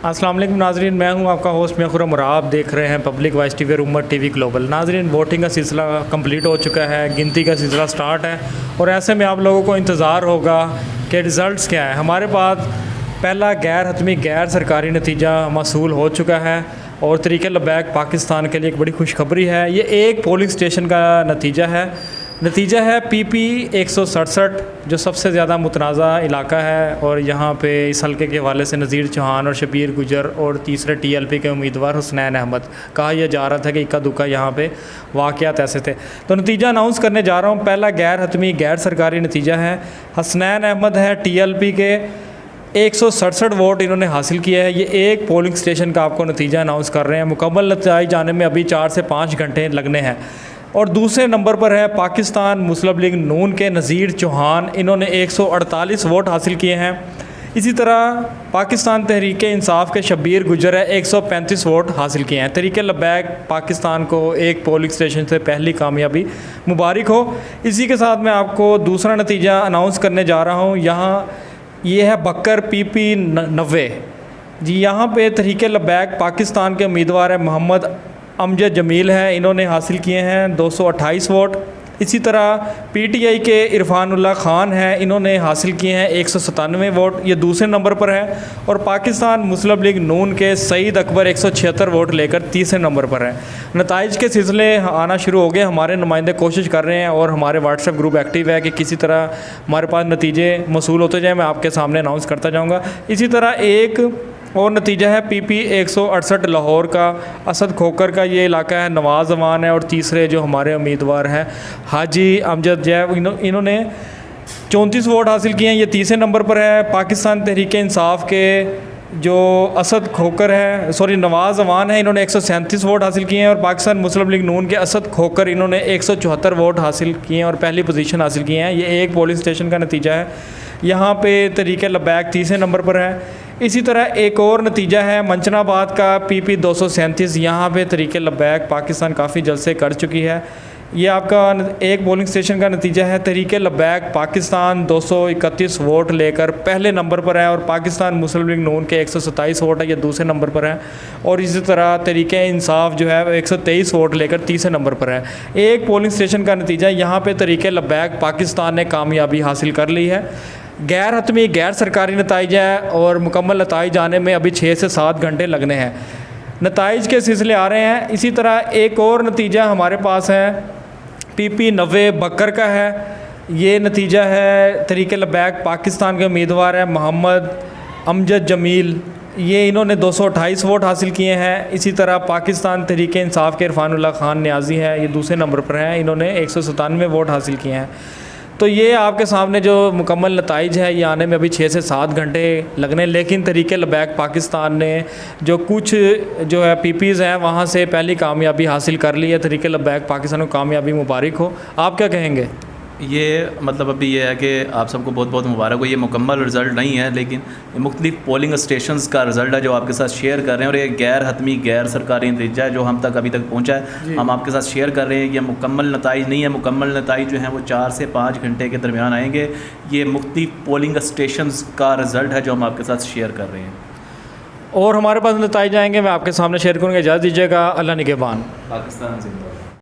अस्सलाम वालेकुम नाजरीन, मैं हूं आपका होस्ट मैं खुरम और आप देख रहे हैं पब्लिक वॉइस टीवी और उम्मत टीवी ग्लोबल। नाजरीन, वोटिंग का सिलसिला कंप्लीट हो चुका है, गिनती का सिलसिला स्टार्ट है और ऐसे में आप लोगों को इंतज़ार होगा कि रिज़ल्ट्स क्या है। हमारे पास पहला गैर हतमी गैर सरकारी नतीजा मौसूल हो चुका है और तरीक़े लबैक पाकिस्तान के लिए एक बड़ी खुशखबरी है। ये एक पोलिंग स्टेशन का नतीजा है PP 167, जो सबसे ज़्यादा मुतनाज़ा इलाका है और यहाँ पे इस हल्के के हवाले से नज़ीर चौहान और शबीर गुजर और तीसरे TLP के उम्मीदवार हुसनैन अहमद, कहा यह जा रहा था कि इक्का दुक्का यहाँ पे वाक़यात ऐसे थे। तो नतीजा अनाउंस करने जा रहा हूँ। पहला गैर हतमी गैर सरकारी नतीजा है, हुसनैन अहमद है TLP के 167 वोट इन्होंने हासिल किया है। ये एक पोलिंग स्टेशन का आपको नतीजा अनाउंस कर रहे हैं। मुकम्मल नतीजा जाने में अभी 4 से 5 घंटे लगने हैं। और दूसरे नंबर पर है पाकिस्तान मुस्लिम लीग नून के नज़ीर चौहान, इन्होंने 148 वोट हासिल किए हैं। इसी तरह पाकिस्तान तहरीक इंसाफ के शबीर गुजर है 135 वोट हासिल किए हैं। तरीक़े लबैक पाकिस्तान को एक पोलिंग स्टेशन से पहली कामयाबी मुबारक हो। इसी के साथ मैं आपको दूसरा नतीजा अनाउंस करने जा रहा हूँ। यहाँ ये है बकर PP 90 जी। यहाँ पे तरीक़े लबैक पाकिस्तान के उम्मीदवार है मोहम्मद अमजद जमील है, इन्होंने हासिल किए हैं 228 वोट। इसी तरह PTI के इरफानुल्लाह ख़ान हैं, इन्होंने हासिल किए हैं 197 वोट, ये दूसरे नंबर पर है। और पाकिस्तान मुस्लिम लीग नून के सईद अकबर 176 वोट लेकर तीसरे नंबर पर है। नताइज के सिलसिले आना शुरू हो गए। हमारे नुमाइंदे कोशिश कर रहे हैं और हमारे व्हाट्सएप ग्रुप एक्टिव है कि किसी तरह हमारे पास नतीजे मौसूल होते जाए, मैं आपके सामने अनाउंस करता जाऊँगा। इसी तरह एक और नतीजा है PP 168 लाहौर का, असद खोकर का ये इलाका है, नवाज़ अवान है। और तीसरे जो हमारे उम्मीदवार हैं हाजी अमजद जैब, इन्होंने 34 वोट हासिल किए हैं, ये तीसरे नंबर पर है। पाकिस्तान तहरीक इंसाफ के जो असद खोकर है नवाज़ अवान है, इन्होंने 137 वोट हासिल किए हैं। और पाकिस्तान मुस्लिम लीग नून के असद खोकर, इन्होंने 174 वोट हासिल किए हैं और पहली पोजीशन हासिल किए हैं। ये एक पोलिंग स्टेशन का नतीजा है। यहाँ पे तरीक़े लबैक तीसरे नंबर पर है। इसी तरह एक और नतीजा है मंचनाबाद का PP 237। यहाँ पे तरीक़े लबैक पाकिस्तान काफ़ी जल्द से कर चुकी है। ये आपका एक पोलिंग स्टेशन का नतीजा है। तरीक़े लबैक पाकिस्तान 231 वोट लेकर पहले नंबर पर है और पाकिस्तान मुस्लिम लीग नून के 127 वोट है, ये दूसरे नंबर पर है। और इसी तरह तरीक़े इंसाफ जो है 123 वोट लेकर तीसरे नंबर पर है। एक पोलिंग स्टेशन का नतीजा, यहाँ पे तरीक़े लबैक पाकिस्तान ने कामयाबी हासिल कर ली है। गैर हतमी गैर सरकारी नताइज है और मुकम्मल नताइज आने में अभी 6 से 7 घंटे लगने हैं। नताइज के सिलसिले आ रहे हैं। इसी तरह एक और नतीजा हमारे पास है PP 90 बकर का है। ये नतीजा है तरीक़े लबैक पाकिस्तान के उम्मीदवार हैं मोहम्मद अमजद जमील, ये इन्होंने 228 वोट हासिल किए हैं। इसी तरह पाकिस्तान तहरीक इंसाफ के इरफानुल्लाह ख़ान न्याजी है, ये दूसरे नंबर पर हैं, इन्होंने 197 वोट हासिल किए हैं। तो ये आपके सामने जो मुकम्मल नताइज है, ये आने में अभी 6 से 7 घंटे लगने। लेकिन तरीक़े लबैक पाकिस्तान ने जो कुछ जो है PPs हैं वहाँ से पहली कामयाबी हासिल कर ली है। तरीक़े लबैक पाकिस्तान को कामयाबी मुबारक हो। आप क्या कहेंगे? ये मतलब अभी ये है कि आप सबको बहुत बहुत मुबारक हो। ये मुकम्मल रिज़ल्ट नहीं है, लेकिन मुख्तलिफ पोलिंग स्टेशंस का रिज़ल्ट है जो आपके साथ शेयर कर रहे हैं। और ये गैर हतमी गैर सरकारी नतीजा है जो हम तक अभी तक पहुंचा है, हम आपके साथ शेयर कर रहे हैं। ये मुकम्मल नताइज नहीं है। मुकम्मल नताइज जो हैं वो 4 से 5 घंटे के दरमियान आएंगे। ये मुख्तलिफ पोलिंग स्टेशंस का रिज़ल्ट है जो हम आपके साथ शेयर कर रहे हैं। और हमारे पास नताइज आएंगे, मैं आपके सामने शेयर करूँगा। इजाज़त दीजिएगा। अल्लाह निगहबान। पाकिस्तान जिंदाबाद।